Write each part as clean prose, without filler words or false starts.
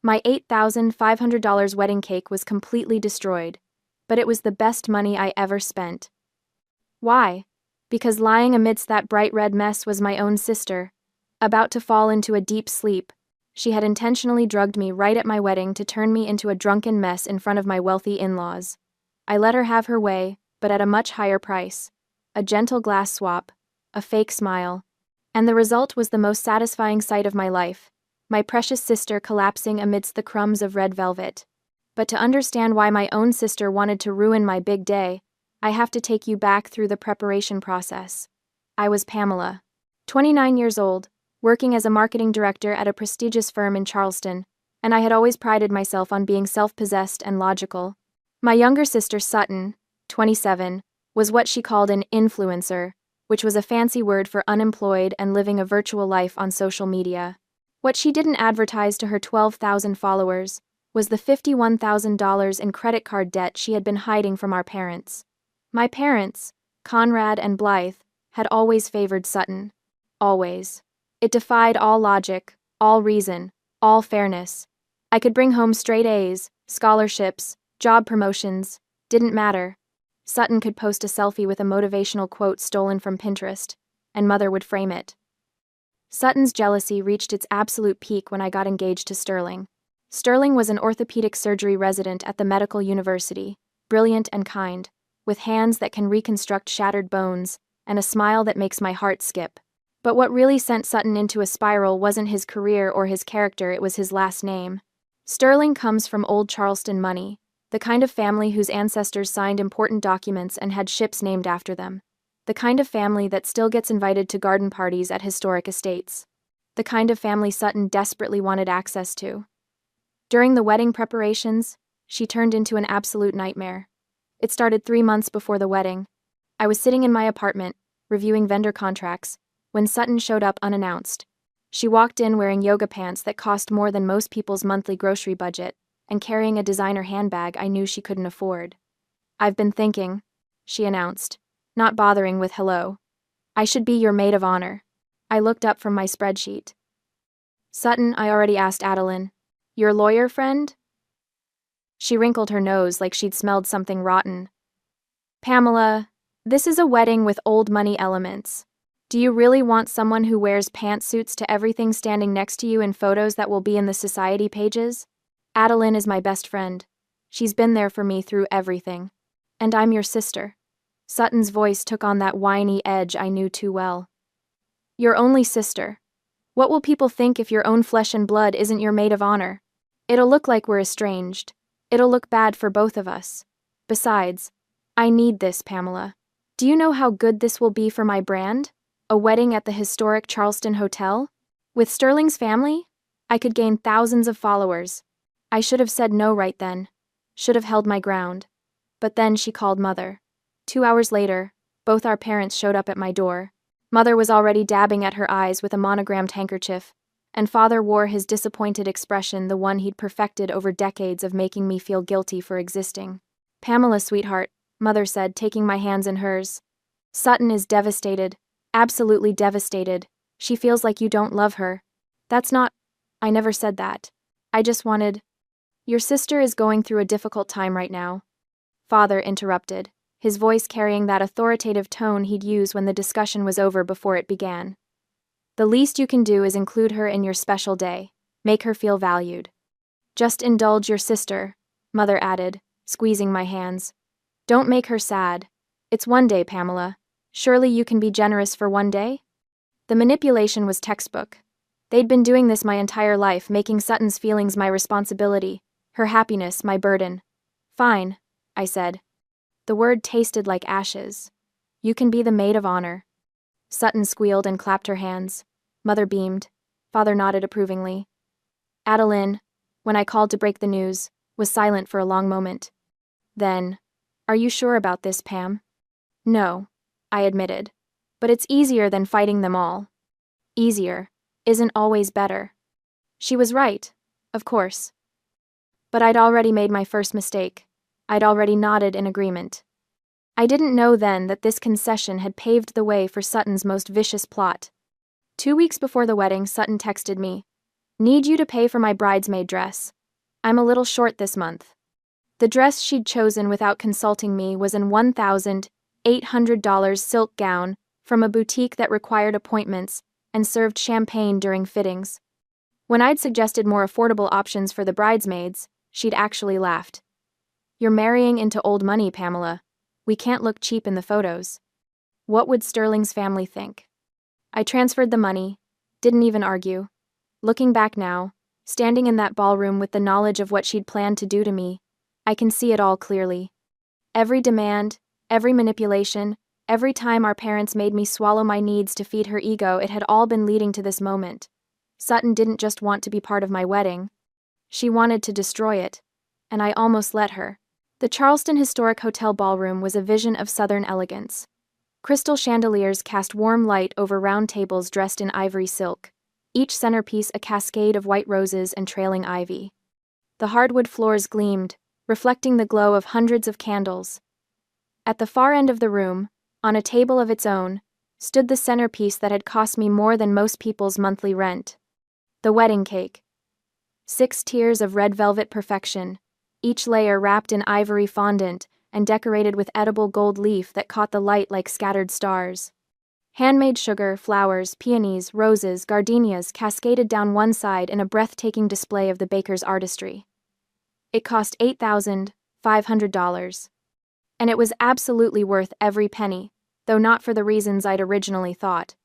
My $8,500 wedding cake was completely destroyed, but it was the best money I ever spent. Why? Because lying amidst that bright red mess was my own sister, about to fall into a deep sleep. She had intentionally drugged me right at my wedding to turn me into a drunken mess in front of my wealthy in-laws. I let her have her way, but at a much higher price. A gentle glass swap, a fake smile. And the result was the most satisfying sight of my life, my precious sister collapsing amidst the crumbs of red velvet. But to understand why my own sister wanted to ruin my big day, I have to take you back through the preparation process. I was Pamela, 29 years old, working as a marketing director at a prestigious firm in Charleston, and I had always prided myself on being self-possessed and logical. My younger sister Sutton, 27, was what she called an influencer, which was a fancy word for unemployed and living a virtual life on social media. What she didn't advertise to her 12,000 followers was the $51,000 in credit card debt she had been hiding from our parents. My parents, Conrad and Blythe, had always favored Sutton. Always. It defied all logic, all reason, all fairness. I could bring home straight A's, scholarships, job promotions, didn't matter. Sutton could post a selfie with a motivational quote stolen from Pinterest, and Mother would frame it. Sutton's jealousy reached its absolute peak when I got engaged to Sterling. Sterling was an orthopedic surgery resident at the medical university, brilliant and kind, with hands that can reconstruct shattered bones, and a smile that makes my heart skip. But what really sent Sutton into a spiral wasn't his career or his character, it was his last name. Sterling comes from old Charleston money, the kind of family whose ancestors signed important documents and had ships named after them. The kind of family that still gets invited to garden parties at historic estates. The kind of family Sutton desperately wanted access to. During the wedding preparations, she turned into an absolute nightmare. It started 3 months before the wedding. I was sitting in my apartment, reviewing vendor contracts, when Sutton showed up unannounced. She walked in wearing yoga pants that cost more than most people's monthly grocery budget, and carrying a designer handbag I knew she couldn't afford. "I've been thinking," she announced, not bothering with hello. "I should be your maid of honor." I looked up from my spreadsheet. "Sutton, I already asked Adeline. Your lawyer friend?" She wrinkled her nose like she'd smelled something rotten. "Pamela, this is a wedding with old money elements. Do you really want someone who wears pantsuits to everything standing next to you in photos that will be in the society pages? Adeline is my best friend. She's been there for me through everything. And I'm your sister." Sutton's voice took on that whiny edge I knew too well. "Your only sister. What will people think if your own flesh and blood isn't your maid of honor? It'll look like we're estranged. It'll look bad for both of us. Besides, I need this, Pamela. Do you know how good this will be for my brand? A wedding at the historic Charleston Hotel? With Sterling's family? I could gain thousands of followers. I should have said no right then. Should have held my ground. But then she called Mother. 2 hours later, both our parents showed up at my door. Mother was already dabbing at her eyes with a monogrammed handkerchief, and Father wore his disappointed expression, the one he'd perfected over decades of making me feel guilty for existing. "Pamela, sweetheart," Mother said, taking my hands in hers. "Sutton is devastated. Absolutely devastated. She feels like you don't love her." "That's not—" "I never said that. I just wanted—" "Your sister is going through a difficult time right now," Father interrupted, his voice carrying that authoritative tone he'd use when the discussion was over before it began. "The least you can do is include her in your special day. Make her feel valued." "Just indulge your sister," Mother added, squeezing my hands. "Don't make her sad. It's one day, Pamela. Surely you can be generous for one day?" The manipulation was textbook. They'd been doing this my entire life, making Sutton's feelings my responsibility, her happiness my burden. "Fine," I said. The word tasted like ashes. "You can be the maid of honor." Sutton squealed and clapped her hands. Mother beamed. Father nodded approvingly. Adeline, when I called to break the news, was silent for a long moment. Then, "Are you sure about this, Pam?" "No," I admitted. "But it's easier than fighting them all." "Easier isn't always better." She was right, of course. But I'd already made my first mistake. I'd already nodded in agreement. I didn't know then that this concession had paved the way for Sutton's most vicious plot. 2 weeks before the wedding, Sutton texted me, Need you to pay for my bridesmaid dress. I'm a little short this month. The dress she'd chosen without consulting me was an $1,800 silk gown from a boutique that required appointments and served champagne during fittings. When I'd suggested more affordable options for the bridesmaids, she'd actually laughed. You're marrying into old money, Pamela. We can't look cheap in the photos. What would Sterling's family think? I transferred the money, didn't even argue. Looking back now, standing in that ballroom with the knowledge of what she'd planned to do to me, I can see it all clearly. Every demand, every manipulation, every time our parents made me swallow my needs to feed her ego, it had all been leading to this moment. Sutton didn't just want to be part of my wedding. She wanted to destroy it, and I almost let her. The Charleston Historic Hotel ballroom was a vision of Southern elegance. Crystal chandeliers cast warm light over round tables dressed in ivory silk, each centerpiece a cascade of white roses and trailing ivy. The hardwood floors gleamed, reflecting the glow of hundreds of candles. At the far end of the room, on a table of its own, stood the centerpiece that had cost me more than most people's monthly rent. The wedding cake. 6 tiers of red velvet perfection, each layer wrapped in ivory fondant and decorated with edible gold leaf that caught the light like scattered stars. Handmade sugar, flowers, peonies, roses, gardenias cascaded down one side in a breathtaking display of the baker's artistry. It cost $8,500. And it was absolutely worth every penny, though not for the reasons I'd originally thought.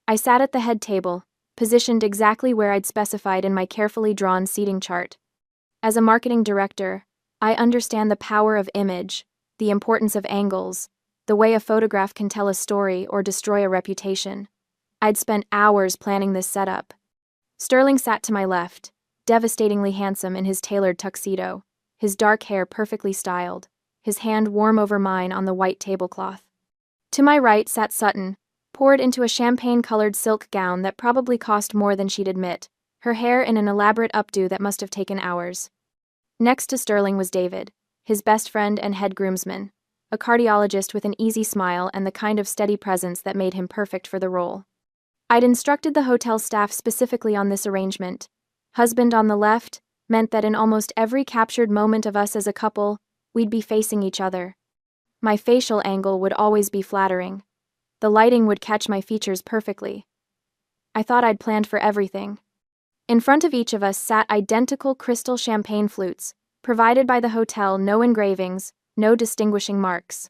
I sat at the head table, positioned exactly where I'd specified in my carefully drawn seating chart. As a marketing director, I understand the power of image, the importance of angles, the way a photograph can tell a story or destroy a reputation. I'd spent hours planning this setup. Sterling sat to my left, devastatingly handsome in his tailored tuxedo, his dark hair perfectly styled, his hand warm over mine on the white tablecloth. To my right sat Sutton, poured into a champagne-colored silk gown that probably cost more than she'd admit, her hair in an elaborate updo that must have taken hours. Next to Sterling was David, his best friend and head groomsman, a cardiologist with an easy smile and the kind of steady presence that made him perfect for the role. I'd instructed the hotel staff specifically on this arrangement. Husband on the left meant that in almost every captured moment of us as a couple, we'd be facing each other. My facial angle would always be flattering. The lighting would catch my features perfectly. I thought I'd planned for everything. In front of each of us sat identical crystal champagne flutes, provided by the hotel, no engravings, no distinguishing marks.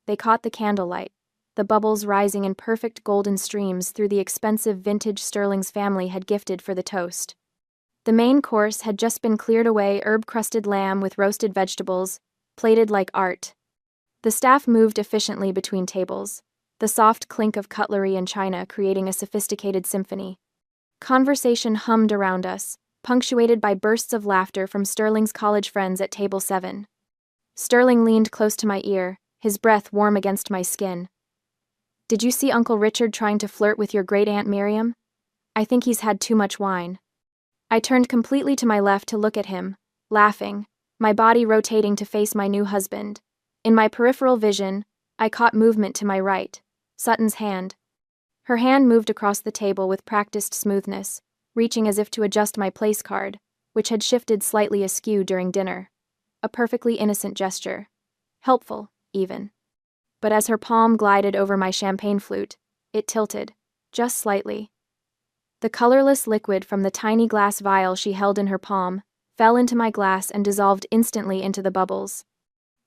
They caught the candlelight, the bubbles rising in perfect golden streams through the expensive vintage Sterling's family had gifted for the toast. The main course had just been cleared away, herb-crusted lamb with roasted vegetables, plated like art. The staff moved efficiently between tables, the soft clink of cutlery and china creating a sophisticated symphony. Conversation hummed around us, punctuated by bursts of laughter from Sterling's college friends at table 7. Sterling leaned close to my ear, his breath warm against my skin. Did you see Uncle Richard trying to flirt with your great-aunt Miriam? I think he's had too much wine. I turned completely to my left to look at him, laughing, my body rotating to face my new husband. In my peripheral vision, I caught movement to my right, Sutton's hand. Her hand moved across the table with practiced smoothness, reaching as if to adjust my place card, which had shifted slightly askew during dinner. A perfectly innocent gesture. Helpful, even. But as her palm glided over my champagne flute, it tilted, just slightly. The colorless liquid from the tiny glass vial she held in her palm fell into my glass and dissolved instantly into the bubbles.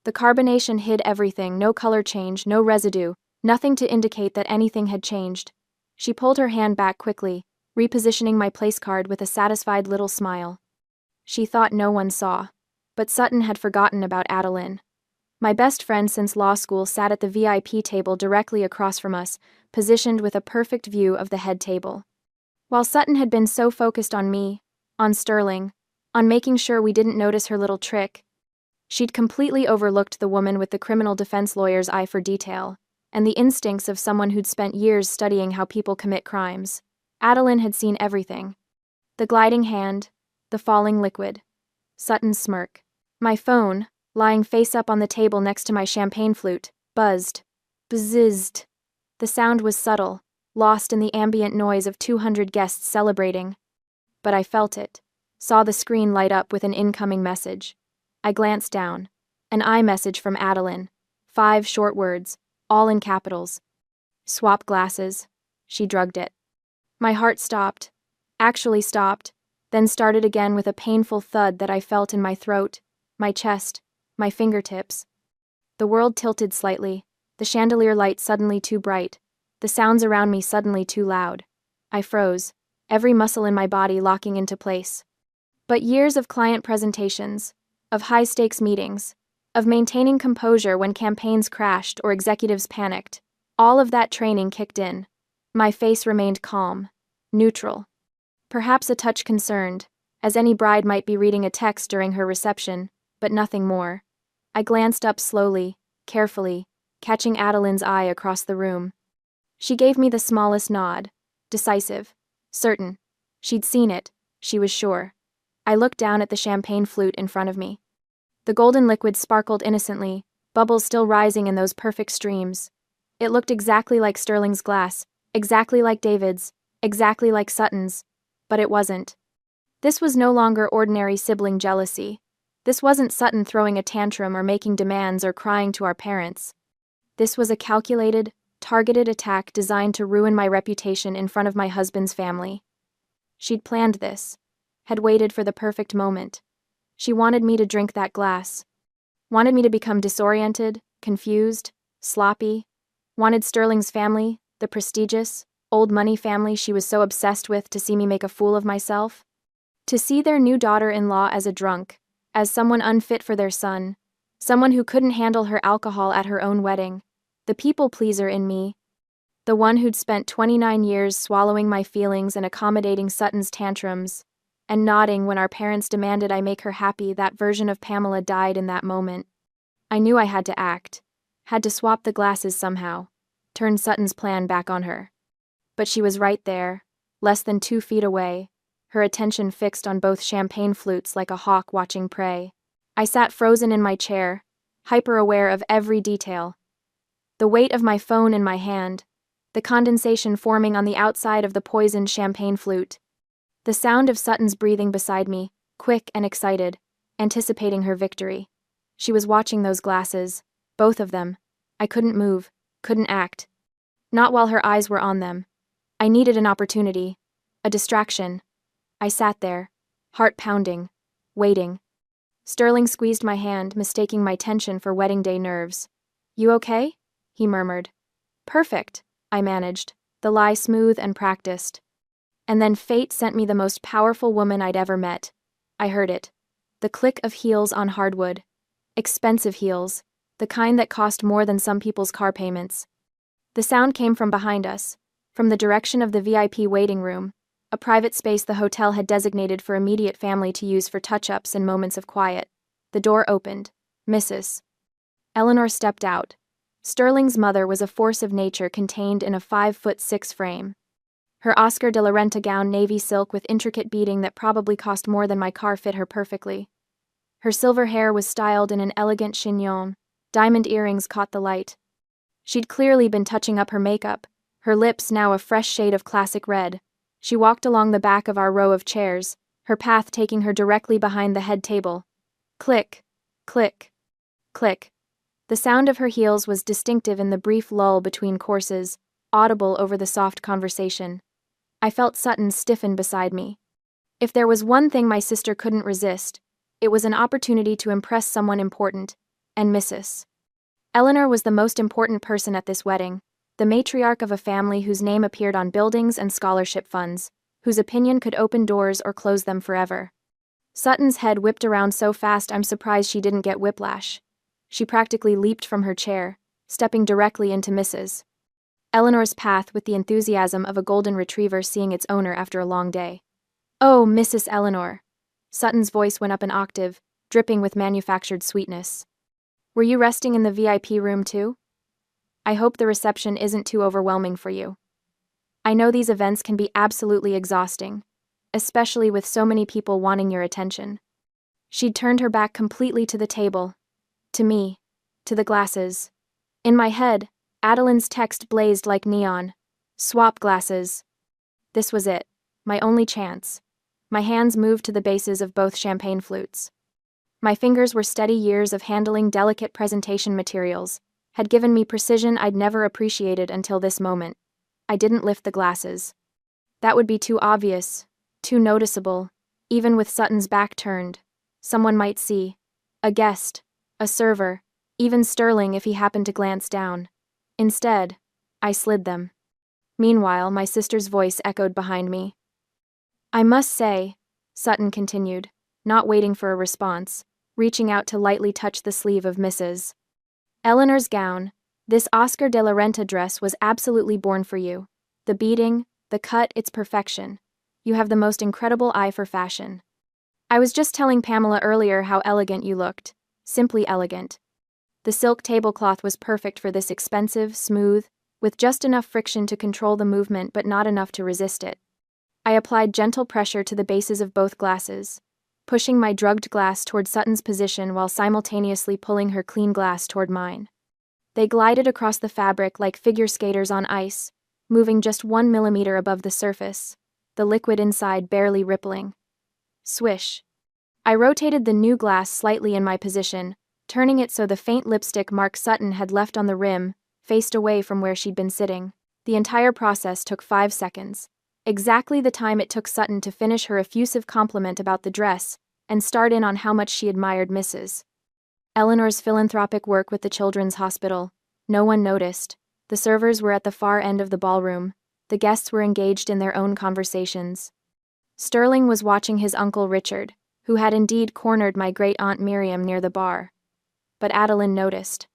The carbonation hid everything, no color change, no residue, nothing to indicate that anything had changed. She pulled her hand back quickly, repositioning my place card with a satisfied little smile. She thought no one saw, but Sutton had forgotten about Adeline. My best friend since law school sat at the VIP table directly across from us, positioned with a perfect view of the head table. While Sutton had been so focused on me, on Sterling, on making sure we didn't notice her little trick, she'd completely overlooked the woman with the criminal defense lawyer's eye for detail, and the instincts of someone who'd spent years studying how people commit crimes. Adeline had seen everything. The gliding hand, the falling liquid, Sutton's smirk. My phone, lying face up on the table next to my champagne flute, buzzed. Bzzzzed. The sound was subtle, lost in the ambient noise of 200 guests celebrating. but I felt it. Saw the screen light up with an incoming message. I glanced down. An iMessage from Adeline. 5 short words, all in capitals. Swap glasses. She drugged it. My heart stopped. Actually stopped, then started again with a painful thud that I felt in my throat, my chest, my fingertips. The world tilted slightly, the chandelier light suddenly too bright, the sounds around me suddenly too loud. I froze, every muscle in my body locking into place. But years of client presentations, of high-stakes meetings, of maintaining composure when campaigns crashed or executives panicked, all of that training kicked in. My face remained calm, neutral. Perhaps a touch concerned, as any bride might be reading a text during her reception, but nothing more. I glanced up slowly, carefully, catching Adeline's eye across the room. She gave me the smallest nod, decisive, certain. She'd seen it, she was sure. I looked down at the champagne flute in front of me. The golden liquid sparkled innocently, bubbles still rising in those perfect streams. It looked exactly like Sterling's glass, exactly like David's, exactly like Sutton's, but it wasn't. This was no longer ordinary sibling jealousy. This wasn't Sutton throwing a tantrum or making demands or crying to our parents. This was a calculated, targeted attack designed to ruin my reputation in front of my husband's family. She'd planned this, had waited for the perfect moment. She wanted me to drink that glass. Wanted me to become disoriented, confused, sloppy. Wanted Sterling's family, the prestigious, old money family she was so obsessed with, to see me make a fool of myself. To see their new daughter-in-law as a drunk, as someone unfit for their son, someone who couldn't handle her alcohol at her own wedding, the people-pleaser in me, the one who'd spent 29 years swallowing my feelings and accommodating Sutton's tantrums, and nodding when our parents demanded I make her happy. That version of Pamela died in that moment. I knew I had to act, had to swap the glasses somehow, turn Sutton's plan back on her. But she was right there, less than 2 feet away, her attention fixed on both champagne flutes like a hawk watching prey. I sat frozen in my chair, hyper-aware of every detail. The weight of my phone in my hand, the condensation forming on the outside of the poisoned champagne flute, the sound of Sutton's breathing beside me, quick and excited, anticipating her victory. She was watching those glasses, both of them. I couldn't move, couldn't act. Not while her eyes were on them. I needed an opportunity, a distraction. I sat there, heart pounding, waiting. Sterling squeezed my hand, mistaking my tension for wedding day nerves. "You okay?" he murmured. "Perfect," I managed, the lie smooth and practiced. And then fate sent me the most powerful woman I'd ever met. I heard it. The click of heels on hardwood. Expensive heels, the kind that cost more than some people's car payments. The sound came from behind us, from the direction of the VIP waiting room, a private space the hotel had designated for immediate family to use for touch-ups and moments of quiet. The door opened. Mrs. Eleanor stepped out. Sterling's mother was a force of nature contained in a 5'6" frame. Her Oscar de la Renta gown, navy silk with intricate beading that probably cost more than my car, fit her perfectly. Her silver hair was styled in an elegant chignon. Diamond earrings caught the light. She'd clearly been touching up her makeup, her lips now a fresh shade of classic red. She walked along the back of our row of chairs, her path taking her directly behind the head table. Click, click, click. The sound of her heels was distinctive in the brief lull between courses, audible over the soft conversation. I felt Sutton stiffen beside me. If there was one thing my sister couldn't resist, it was an opportunity to impress someone important, and Mrs. Eleanor was the most important person at this wedding, the matriarch of a family whose name appeared on buildings and scholarship funds, whose opinion could open doors or close them forever. Sutton's head whipped around so fast I'm surprised she didn't get whiplash. She practically leaped from her chair, stepping directly into Mrs. Eleanor's path with the enthusiasm of a golden retriever seeing its owner after a long day. "Oh, Mrs. Eleanor." Sutton's voice went up an octave, dripping with manufactured sweetness. "Were you resting in the VIP room too? I hope the reception isn't too overwhelming for you. I know these events can be absolutely exhausting, especially with so many people wanting your attention." She'd turned her back completely to the table, to me, to the glasses. In my head, Adeline's text blazed like neon. Swap glasses. This was it, my only chance. My hands moved to the bases of both champagne flutes. My fingers were steady years of handling delicate presentation materials, had given me precision I'd never appreciated until this moment. I didn't lift the glasses. That would be too obvious, too noticeable, even with Sutton's back turned. Someone might see. A guest, a server, even Sterling if he happened to glance down. Instead, I slid them. Meanwhile, my sister's voice echoed behind me. I must say, Sutton continued, not waiting for a response, reaching out to lightly touch the sleeve of Mrs. Eleanor's gown. This Oscar de la Renta dress was absolutely born for you. The beading, the cut, its perfection. You have the most incredible eye for fashion. I was just telling Pamela earlier how elegant you looked. Simply elegant. The silk tablecloth was perfect for this expensive, smooth, with just enough friction to control the movement but not enough to resist it. I applied gentle pressure to the bases of both glasses, pushing my drugged glass toward Sutton's position while simultaneously pulling her clean glass toward mine. They glided across the fabric like figure skaters on ice, moving just 1 millimeter above the surface, the liquid inside barely rippling. Swish. I rotated the new glass slightly in my position, turning it so the faint lipstick mark Sutton had left on the rim faced away from where she'd been sitting. The entire process took 5 seconds, exactly the time it took Sutton to finish her effusive compliment about the dress and start in on how much she admired Mrs. Eleanor's philanthropic work with the Children's Hospital. No one noticed. The servers were at the far end of the ballroom. The guests were engaged in their own conversations. Sterling was watching his uncle Richard, who had indeed cornered my great-aunt Miriam near the bar. But Adeline noticed.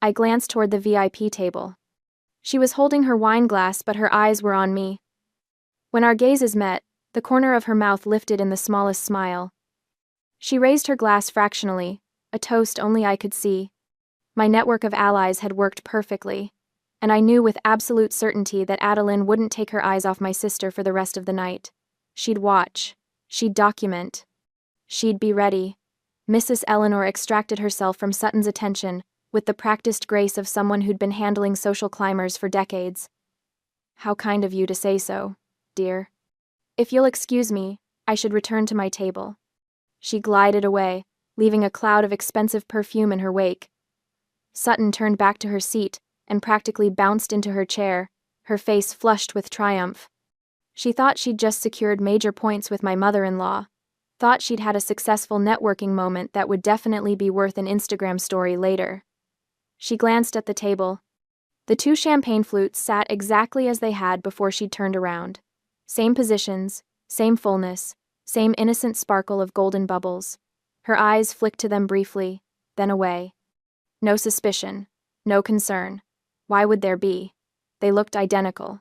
I glanced toward the VIP table. She was holding her wine glass, but her eyes were on me. When our gazes met, the corner of her mouth lifted in the smallest smile. She raised her glass fractionally, a toast only I could see. My network of allies had worked perfectly, and I knew with absolute certainty that Adeline wouldn't take her eyes off my sister for the rest of the night. She'd watch. She'd document. She'd be ready. Mrs. Eleanor extracted herself from Sutton's attention with the practiced grace of someone who'd been handling social climbers for decades. How kind of you to say so, dear. If you'll excuse me, I should return to my table. She glided away, leaving a cloud of expensive perfume in her wake. Sutton turned back to her seat and practically bounced into her chair, her face flushed with triumph. She thought she'd just secured major points with my mother-in-law, thought she'd had a successful networking moment that would definitely be worth an Instagram story later. She glanced at the table. The 2 champagne flutes sat exactly as they had before she'd turned around. Same positions, same fullness, same innocent sparkle of golden bubbles. Her eyes flicked to them briefly, then away. No suspicion, no concern. Why would there be? They looked identical.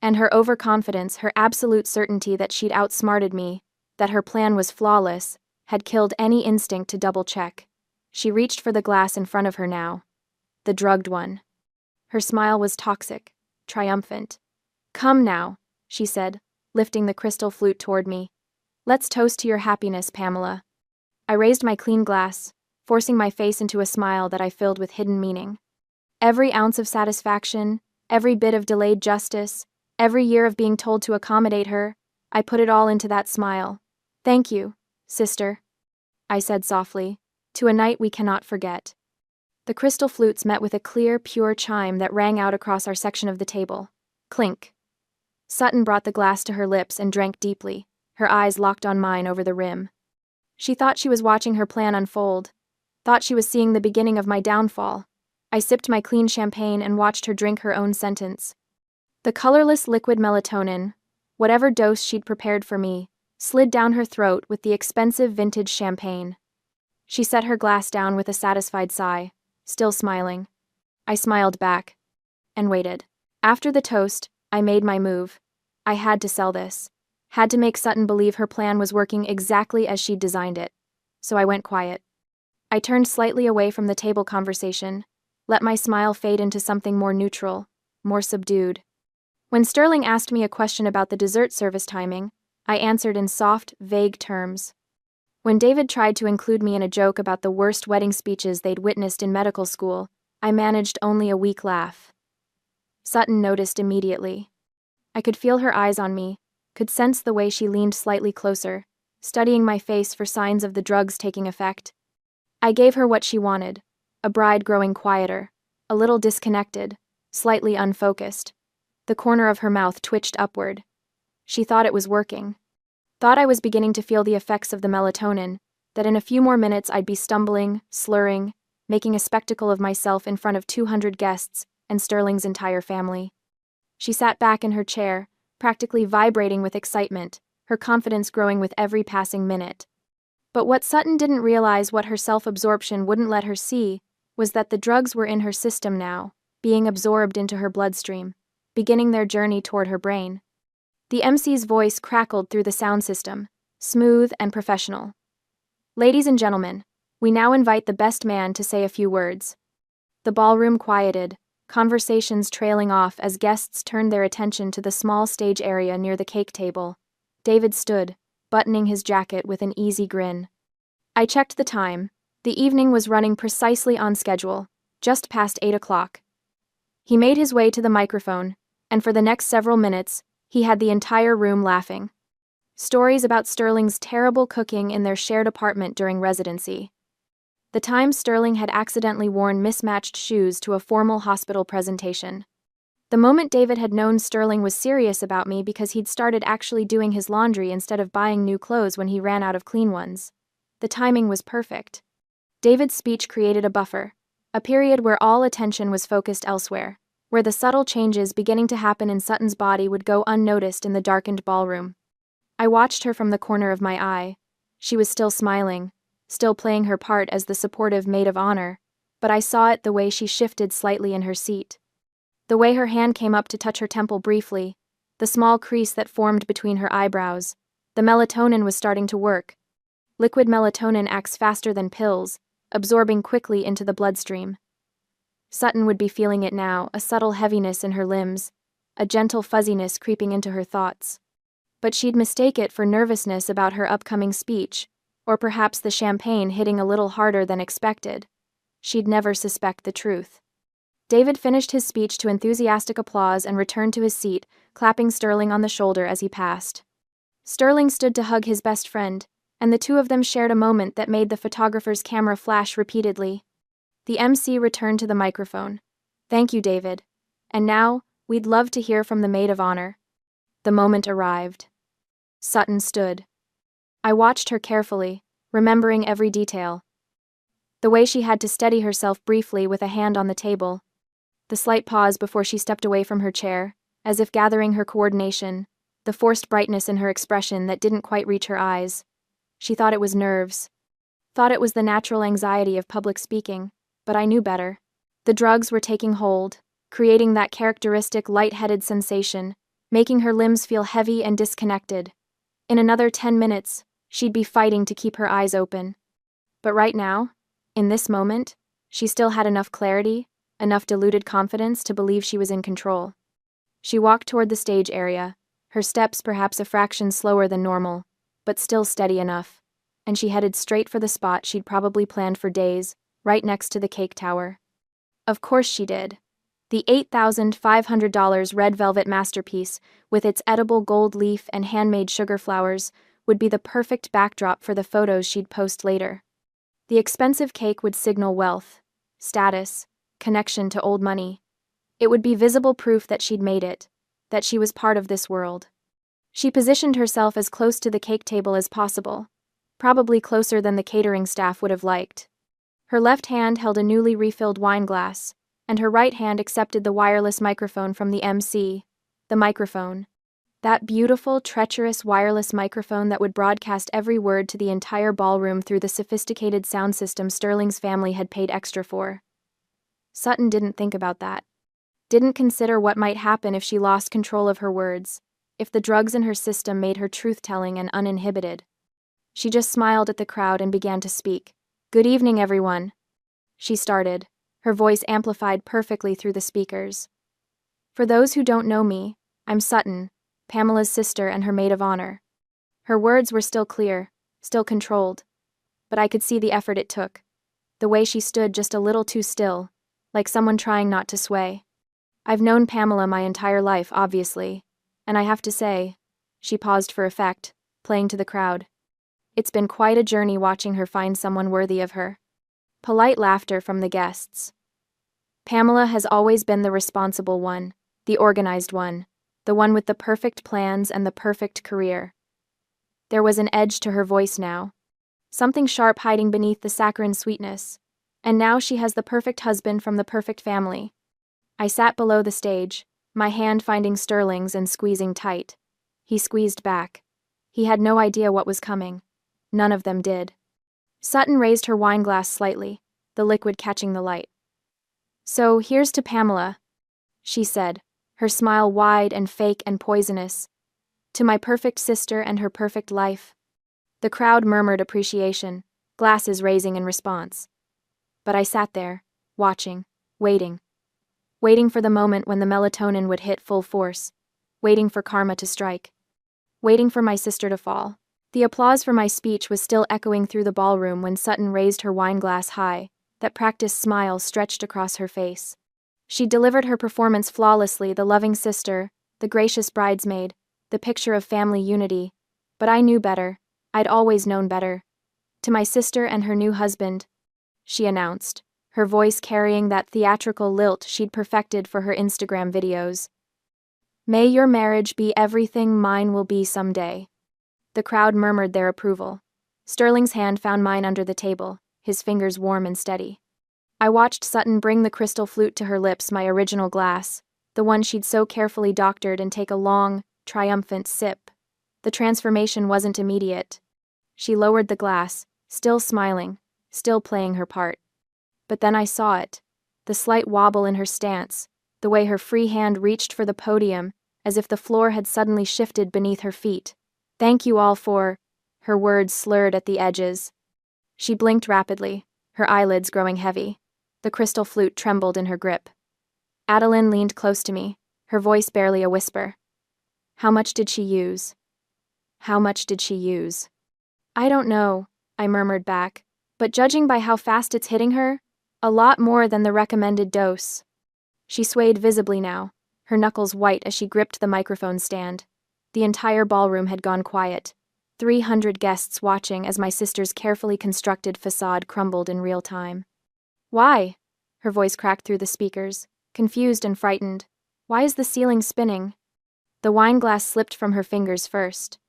And her overconfidence, her absolute certainty that she'd outsmarted me, that her plan was flawless, had killed any instinct to double-check. She reached for the glass in front of her now. The drugged one. Her smile was toxic, triumphant. Come now, she said, lifting the crystal flute toward me. Let's toast to your happiness, Pamela. I raised my clean glass, forcing my face into a smile that I filled with hidden meaning. Every ounce of satisfaction, every bit of delayed justice, every year of being told to accommodate her, I put it all into that smile. Thank you, sister, I said softly, to a night we cannot forget. The crystal flutes met with a clear, pure chime that rang out across our section of the table. Clink. Sutton brought the glass to her lips and drank deeply, her eyes locked on mine over the rim. She thought she was watching her plan unfold, thought she was seeing the beginning of my downfall. I sipped my clean champagne and watched her drink her own sentence. The colorless liquid melatonin, whatever dose she'd prepared for me, slid down her throat with the expensive vintage champagne. She set her glass down with a satisfied sigh, still smiling. I smiled back, and waited. After the toast, I made my move. I had to sell this. Had to make Sutton believe her plan was working exactly as she'd designed it. So I went quiet. I turned slightly away from the table conversation, let my smile fade into something more neutral, more subdued. When Sterling asked me a question about the dessert service timing, I answered in soft, vague terms. When David tried to include me in a joke about the worst wedding speeches they'd witnessed in medical school, I managed only a weak laugh. Sutton noticed immediately. I could feel her eyes on me, could sense the way she leaned slightly closer, studying my face for signs of the drugs taking effect. I gave her what she wanted, a bride growing quieter, a little disconnected, slightly unfocused. The corner of her mouth twitched upward. She thought it was working. Thought I was beginning to feel the effects of the melatonin, that in a few more minutes I'd be stumbling, slurring, making a spectacle of myself in front of 200 guests and Sterling's entire family. She sat back in her chair, practically vibrating with excitement, her confidence growing with every passing minute. But what Sutton didn't realize, what her self-absorption wouldn't let her see, was that the drugs were in her system now, being absorbed into her bloodstream, beginning their journey toward her brain. The MC's voice crackled through the sound system, smooth and professional. "Ladies and gentlemen, we now invite the best man to say a few words." The ballroom quieted, conversations trailing off as guests turned their attention to the small stage area near the cake table. David stood, buttoning his jacket with an easy grin. I checked the time. The evening was running precisely on schedule, just past 8 o'clock. He made his way to the microphone, and for the next several minutes, he had the entire room laughing. Stories about Sterling's terrible cooking in their shared apartment during residency. The time Sterling had accidentally worn mismatched shoes to a formal hospital presentation. The moment David had known Sterling was serious about me because he'd started actually doing his laundry instead of buying new clothes when he ran out of clean ones. The timing was perfect. David's speech created a buffer, a period where all attention was focused elsewhere, where the subtle changes beginning to happen in Sutton's body would go unnoticed in the darkened ballroom. I watched her from the corner of my eye. She was still smiling, still playing her part as the supportive maid of honor, but I saw it the way she shifted slightly in her seat. The way her hand came up to touch her temple briefly, the small crease that formed between her eyebrows. The melatonin was starting to work. Liquid melatonin acts faster than pills, absorbing quickly into the bloodstream. Sutton would be feeling it now, a subtle heaviness in her limbs, a gentle fuzziness creeping into her thoughts. But she'd mistake it for nervousness about her upcoming speech, or perhaps the champagne hitting a little harder than expected. She'd never suspect the truth. David finished his speech to enthusiastic applause and returned to his seat, clapping Sterling on the shoulder as he passed. Sterling stood to hug his best friend, and the two of them shared a moment that made the photographer's camera flash repeatedly. The MC returned to the microphone. "Thank you, David. And now, we'd love to hear from the maid of honor." The moment arrived. Sutton stood. I watched her carefully, remembering every detail. The way she had to steady herself briefly with a hand on the table. The slight pause before she stepped away from her chair, as if gathering her coordination, the forced brightness in her expression that didn't quite reach her eyes. She thought it was nerves. Thought it was the natural anxiety of public speaking, but I knew better. The drugs were taking hold, creating that characteristic light-headed sensation, making her limbs feel heavy and disconnected. In another 10 minutes, she'd be fighting to keep her eyes open. But right now, in this moment, she still had enough clarity, enough diluted confidence to believe she was in control. She walked toward the stage area, her steps perhaps a fraction slower than normal, but still steady enough, and she headed straight for the spot she'd probably planned for days, right next to the cake tower. Of course she did. The $8,500 red velvet masterpiece, with its edible gold leaf and handmade sugar flowers, would be the perfect backdrop for the photos she'd post later. The expensive cake would signal wealth, status, connection to old money. It would be visible proof that she'd made it, that she was part of this world. She positioned herself as close to the cake table as possible, probably closer than the catering staff would have liked. Her left hand held a newly refilled wine glass, and her right hand accepted the wireless microphone from the MC. The microphone. That beautiful, treacherous wireless microphone that would broadcast every word to the entire ballroom through the sophisticated sound system Sterling's family had paid extra for. Sutton didn't think about that. Didn't consider what might happen if she lost control of her words, if the drugs in her system made her truth-telling and uninhibited. She just smiled at the crowd and began to speak. "Good evening, everyone," she started, her voice amplified perfectly through the speakers. "For those who don't know me, I'm Sutton, Pamela's sister and her maid of honor." Her words were still clear, still controlled, but I could see the effort it took, the way she stood just a little too still, like someone trying not to sway. I've known Pamela my entire life, obviously, and I have to say, She paused for effect, playing to the crowd. It's been quite a journey watching her find someone worthy of her. Polite laughter from the guests. Pamela has always been the responsible one, the organized one, the one with the perfect plans and the perfect career. There was an edge to her voice now, something sharp hiding beneath the saccharine sweetness. And now she has the perfect husband from the perfect family. I sat below the stage, my hand finding Sterling's and squeezing tight. He squeezed back. He had no idea what was coming. None of them did. Sutton raised her wineglass slightly, the liquid catching the light. "So here's to Pamela," she said, her smile wide and fake and poisonous. "To my perfect sister and her perfect life." The crowd murmured appreciation, glasses raising in response. But I sat there, watching, waiting for the moment when the melatonin would hit full force, waiting for karma to strike, waiting for my sister to fall. The applause for my speech was still echoing through the ballroom when Sutton raised her wineglass high, that practiced smile stretched across her face. She delivered her performance flawlessly, the loving sister, the gracious bridesmaid, the picture of family unity. But I knew better. I'd always known better. "To my sister and her new husband," she announced, her voice carrying that theatrical lilt she'd perfected for her Instagram videos. "May your marriage be everything mine will be someday." The crowd murmured their approval. Sterling's hand found mine under the table, his fingers warm and steady. I watched Sutton bring the crystal flute to her lips, my original glass, the one she'd so carefully doctored, and take a long, triumphant sip. The transformation wasn't immediate. She lowered the glass, still smiling, still playing her part. But then I saw it. The slight wobble in her stance, the way her free hand reached for the podium, as if the floor had suddenly shifted beneath her feet. "Thank you all for," her words slurred at the edges. She blinked rapidly, her eyelids growing heavy. The crystal flute trembled in her grip. Adeline leaned close to me, her voice barely a whisper. "How much did she use? How much did she use?" "I don't know," I murmured back, "but judging by how fast it's hitting her, a lot more than the recommended dose." She swayed visibly now, her knuckles white as she gripped the microphone stand. The entire ballroom had gone quiet, 300 guests watching as my sister's carefully constructed facade crumbled in real time. "Why?" Her voice cracked through the speakers, confused and frightened. "Why is the ceiling spinning?" The wineglass slipped from her fingers first.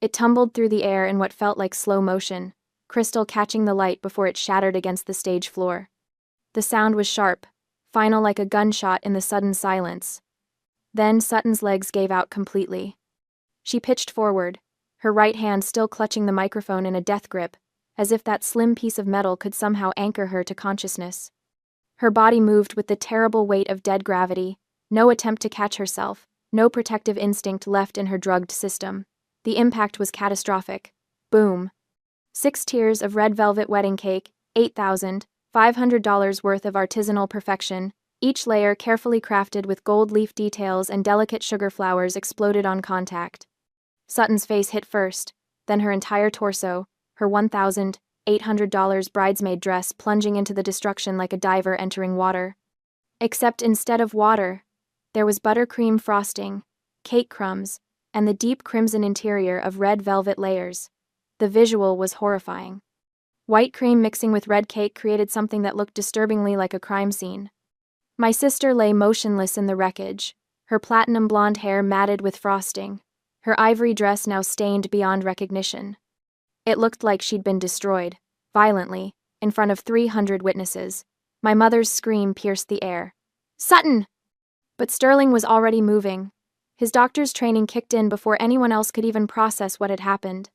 It tumbled through the air in what felt like slow motion, crystal catching the light before it shattered against the stage floor. The sound was sharp, final like a gunshot in the sudden silence. Then Sutton's legs gave out completely. She pitched forward, her right hand still clutching the microphone in a death grip, as if that slim piece of metal could somehow anchor her to consciousness. Her body moved with the terrible weight of dead gravity, no attempt to catch herself, no protective instinct left in her drugged system. The impact was catastrophic. Boom. 6 tiers of red velvet wedding cake, $8,500 worth of artisanal perfection, each layer carefully crafted with gold leaf details and delicate sugar flowers, exploded on contact. Sutton's face hit first, then her entire torso, her $1,800 bridesmaid dress plunging into the destruction like a diver entering water. Except instead of water, there was buttercream frosting, cake crumbs, and the deep crimson interior of red velvet layers. The visual was horrifying. White cream mixing with red cake created something that looked disturbingly like a crime scene. My sister lay motionless in the wreckage, her platinum blonde hair matted with frosting, her ivory dress now stained beyond recognition. It looked like she'd been destroyed, violently, in front of 300 witnesses. My mother's scream pierced the air. "Sutton!" But Sterling was already moving. His doctor's training kicked in before anyone else could even process what had happened.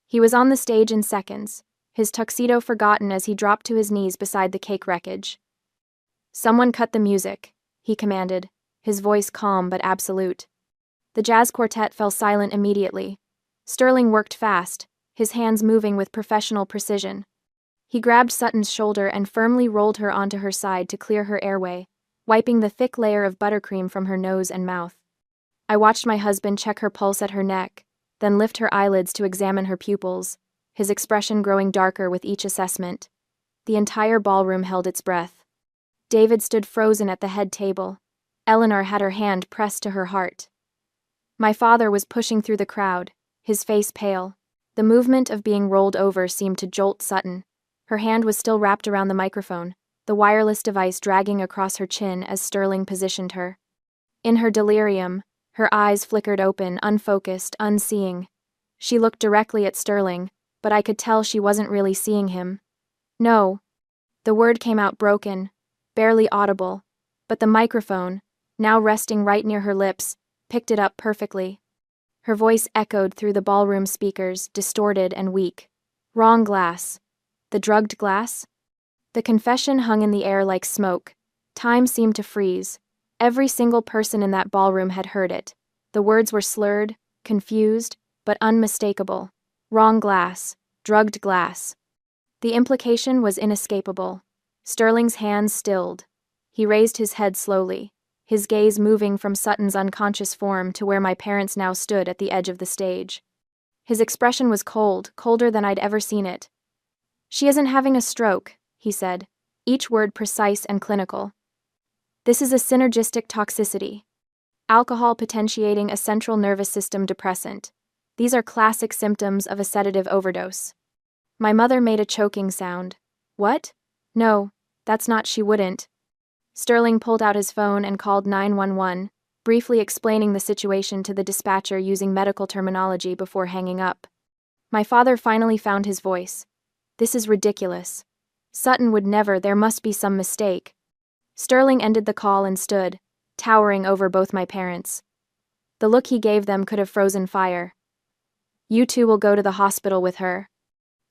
He was on the stage in seconds, his tuxedo forgotten as he dropped to his knees beside the cake wreckage. "Someone cut the music," he commanded, his voice calm but absolute. The jazz quartet fell silent immediately. Sterling worked fast, his hands moving with professional precision. He grabbed Sutton's shoulder and firmly rolled her onto her side to clear her airway, wiping the thick layer of buttercream from her nose and mouth. I watched my husband check her pulse at her neck, then lift her eyelids to examine her pupils, his expression growing darker with each assessment. The entire ballroom held its breath. David stood frozen at the head table. Eleanor had her hand pressed to her heart. My father was pushing through the crowd, his face pale. The movement of being rolled over seemed to jolt Sutton. Her hand was still wrapped around the microphone, the wireless device dragging across her chin as Sterling positioned her. In her delirium, her eyes flickered open, unfocused, unseeing. She looked directly at Sterling, but I could tell she wasn't really seeing him. No. The word came out broken, barely audible, but the microphone, now resting right near her lips, picked it up perfectly. Her voice echoed through the ballroom speakers, distorted and weak. Wrong glass. The drugged glass? The confession hung in the air like smoke. Time seemed to freeze. Every single person in that ballroom had heard it. The words were slurred, confused, but unmistakable. Wrong glass. Drugged glass. The implication was inescapable. Sterling's hands stilled. He raised his head slowly, his gaze moving from Sutton's unconscious form to where my parents now stood at the edge of the stage. His expression was cold, colder than I'd ever seen it. "She isn't having a stroke," he said, each word precise and clinical. "This is a synergistic toxicity. Alcohol potentiating a central nervous system depressant. These are classic symptoms of a sedative overdose." My mother made a choking sound. "What? No, that's not, she wouldn't." Sterling pulled out his phone and called 911, briefly explaining the situation to the dispatcher using medical terminology before hanging up. My father finally found his voice. "This is ridiculous. Sutton would never, there must be some mistake." Sterling ended the call and stood, towering over both my parents. The look he gave them could have frozen fire. "You two will go to the hospital with her.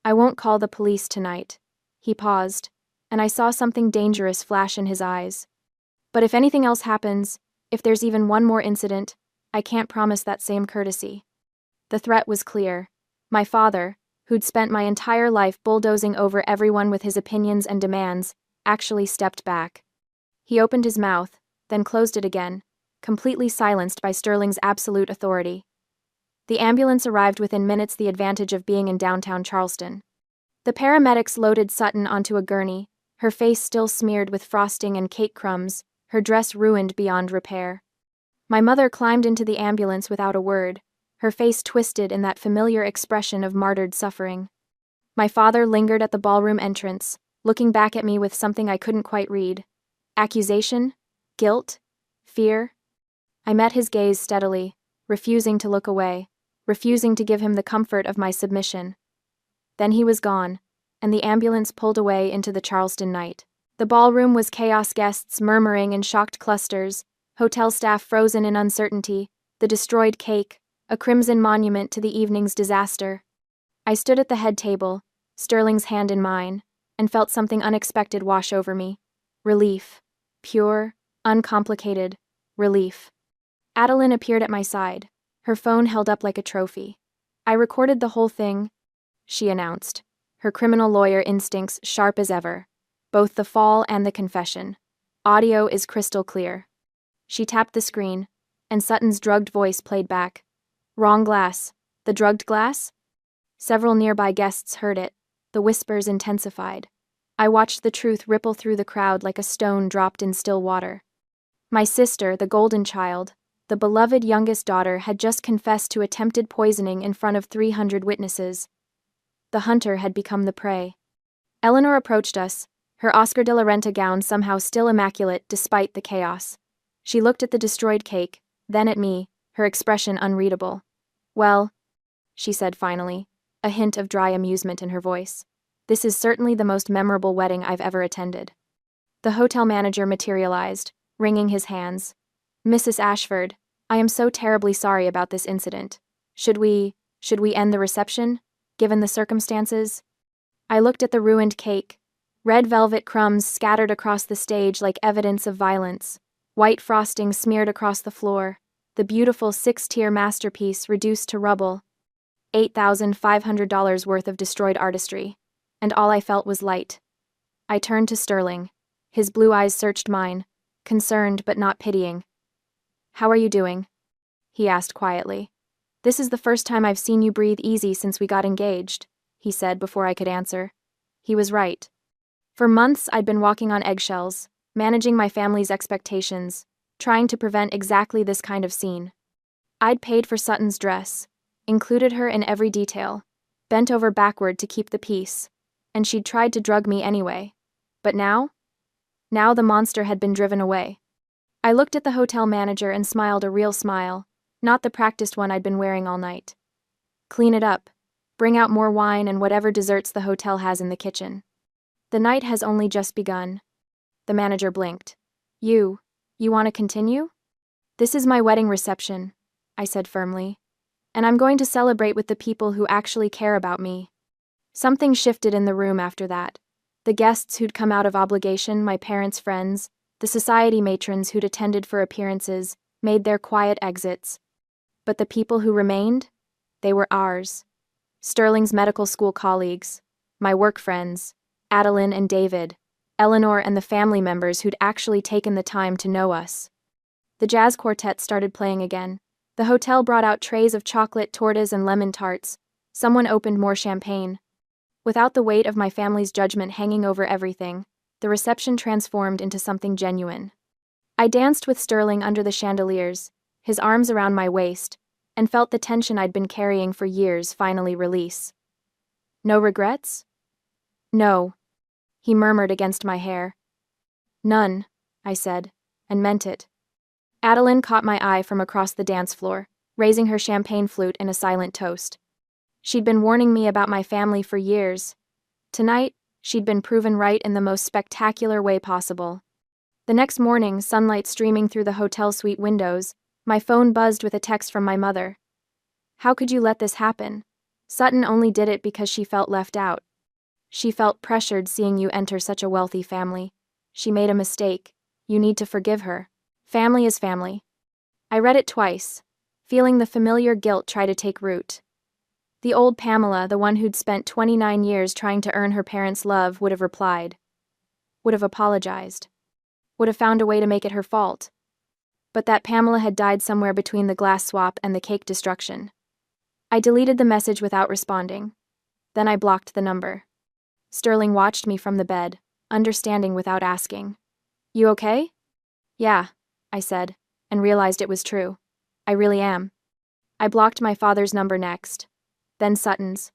I won't call the police tonight." He paused, and I saw something dangerous flash in his eyes. "But if anything else happens, if there's even one more incident, I can't promise that same courtesy." The threat was clear. My father, who'd spent my entire life bulldozing over everyone with his opinions and demands, actually stepped back. He opened his mouth, then closed it again, completely silenced by Sterling's absolute authority. The ambulance arrived within minutes, the advantage of being in downtown Charleston. The paramedics loaded Sutton onto a gurney, her face still smeared with frosting and cake crumbs, her dress ruined beyond repair. My mother climbed into the ambulance without a word, her face twisted in that familiar expression of martyred suffering. My father lingered at the ballroom entrance, looking back at me with something I couldn't quite read. Accusation? Guilt? Fear? I met his gaze steadily, refusing to look away, refusing to give him the comfort of my submission. Then he was gone, and the ambulance pulled away into the Charleston night. The ballroom was chaos, guests murmuring in shocked clusters, hotel staff frozen in uncertainty, the destroyed cake, a crimson monument to the evening's disaster. I stood at the head table, Sterling's hand in mine, and felt something unexpected wash over me. Relief. Pure, uncomplicated relief. Adeline appeared at my side, her phone held up like a trophy. "I recorded the whole thing," she announced, her criminal lawyer instincts sharp as ever. "Both the fall and the confession. Audio is crystal clear." She tapped the screen, and Sutton's drugged voice played back. "Wrong glass. The drugged glass?" Several nearby guests heard it. The whispers intensified. I watched the truth ripple through the crowd like a stone dropped in still water. My sister, the golden child, the beloved youngest daughter, had just confessed to attempted poisoning in front of 300 witnesses. The hunter had become the prey. Eleanor approached us, her Oscar de la Renta gown somehow still immaculate despite the chaos. She looked at the destroyed cake, then at me, her expression unreadable. "Well," she said finally, a hint of dry amusement in her voice, "this is certainly the most memorable wedding I've ever attended." The hotel manager materialized, wringing his hands. "Mrs. Ashford, I am so terribly sorry about this incident. Should we end the reception, given the circumstances?" I looked at the ruined cake. Red velvet crumbs scattered across the stage like evidence of violence. White frosting smeared across the floor. The beautiful 6-tier masterpiece reduced to rubble. $8,500 worth of destroyed artistry. And all I felt was light. I turned to Sterling. His blue eyes searched mine, concerned but not pitying. "How are you doing?" he asked quietly. "This is the first time I've seen you breathe easy since we got engaged," he said before I could answer. He was right. For months I'd been walking on eggshells, managing my family's expectations, trying to prevent exactly this kind of scene. I'd paid for Sutton's dress, included her in every detail, bent over backward to keep the peace, and she'd tried to drug me anyway. But now? Now the monster had been driven away. I looked at the hotel manager and smiled a real smile, not the practiced one I'd been wearing all night. Clean it up. Bring out more wine and whatever desserts the hotel has in the kitchen. The night has only just begun. The manager blinked. You want to continue? This is my wedding reception, I said firmly. And I'm going to celebrate with the people who actually care about me. Something shifted in the room after that. The guests who'd come out of obligation, my parents' friends, the society matrons who'd attended for appearances, made their quiet exits. But the people who remained? They were ours. Sterling's medical school colleagues, my work friends, Adeline and David, Eleanor and the family members who'd actually taken the time to know us. The jazz quartet started playing again. The hotel brought out trays of chocolate tortas and lemon tarts. Someone opened more champagne. Without the weight of my family's judgment hanging over everything, the reception transformed into something genuine. I danced with Sterling under the chandeliers, his arms around my waist, and felt the tension I'd been carrying for years finally release. No regrets? No, he murmured against my hair. None, I said, and meant it. Adeline caught my eye from across the dance floor, raising her champagne flute in a silent toast. She'd been warning me about my family for years. Tonight, she'd been proven right in the most spectacular way possible. The next morning, sunlight streaming through the hotel suite windows, my phone buzzed with a text from my mother. How could you let this happen? Sutton only did it because she felt left out. She felt pressured seeing you enter such a wealthy family. She made a mistake. You need to forgive her. Family is family. I read it twice, feeling the familiar guilt try to take root. The old Pamela, the one who'd spent 29 years trying to earn her parents' love, would have replied. Would have apologized. Would have found a way to make it her fault. But that Pamela had died somewhere between the glass swap and the cake destruction. I deleted the message without responding. Then I blocked the number. Sterling watched me from the bed, understanding without asking. You okay? Yeah, I said, and realized it was true. I really am. I blocked my father's number next, then Sutton's.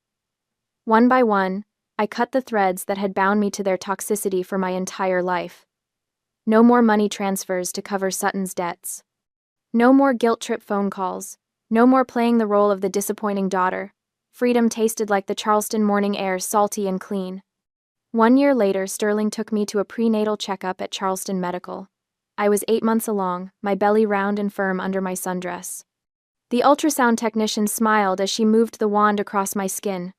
One by one, I cut the threads that had bound me to their toxicity for my entire life. No more money transfers to cover Sutton's debts. No more guilt-trip phone calls. No more playing the role of the disappointing daughter. Freedom tasted like the Charleston morning air, salty and clean. 1 year later, Sterling took me to a prenatal checkup at Charleston Medical. I was 8 months along, my belly round and firm under my sundress. The ultrasound technician smiled as she moved the wand across my skin.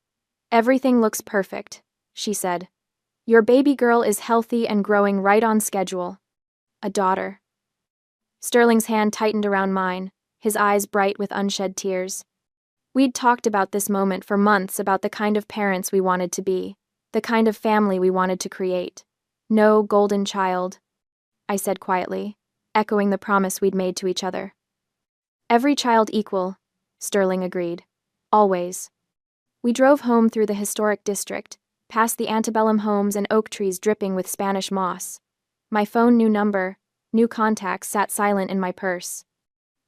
Everything looks perfect, she said. Your baby girl is healthy and growing right on schedule. A daughter. Sterling's hand tightened around mine, his eyes bright with unshed tears. We'd talked about this moment for months, about the kind of parents we wanted to be, the kind of family we wanted to create. No golden child, I said quietly, echoing the promise we'd made to each other. Every child equal, Sterling agreed. Always. We drove home through the historic district, past the antebellum homes and oak trees dripping with Spanish moss. My phone, new number, new contacts, sat silent in my purse.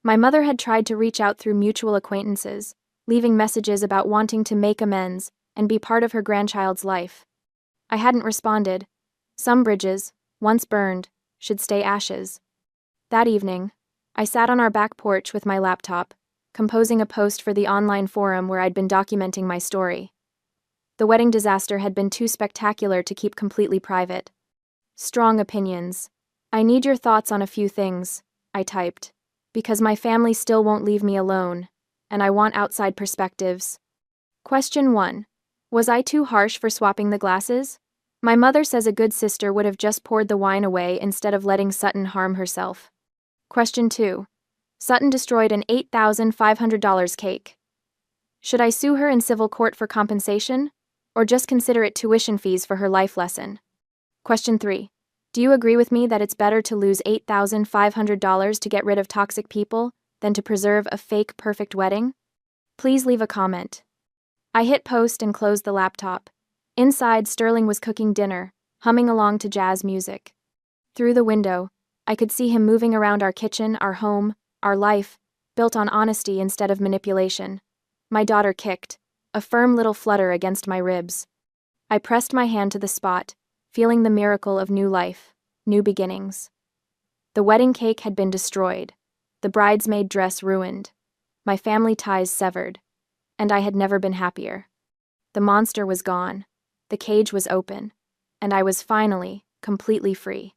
My mother had tried to reach out through mutual acquaintances, leaving messages about wanting to make amends and be part of her grandchild's life. I hadn't responded. Some bridges, once burned, should stay ashes. That evening, I sat on our back porch with my laptop, composing a post for the online forum where I'd been documenting my story. The wedding disaster had been too spectacular to keep completely private. Strong opinions. I need your thoughts on a few things, I typed, because my family still won't leave me alone, and I want outside perspectives. Question 1. Was I too harsh for swapping the glasses? My mother says a good sister would have just poured the wine away instead of letting Sutton harm herself. Question 2. Sutton destroyed an $8,500 cake. Should I sue her in civil court for compensation, or just consider it tuition fees for her life lesson? Question 3. Do you agree with me that it's better to lose $8,500 to get rid of toxic people than to preserve a fake perfect wedding? Please leave a comment. I hit post and closed the laptop. Inside, Sterling was cooking dinner, humming along to jazz music. Through the window, I could see him moving around our kitchen, our home, our life, built on honesty instead of manipulation. My daughter kicked, a firm little flutter against my ribs. I pressed my hand to the spot, feeling the miracle of new life, new beginnings. The wedding cake had been destroyed, the bridesmaid dress ruined, my family ties severed, and I had never been happier. The monster was gone, the cage was open, and I was finally completely free.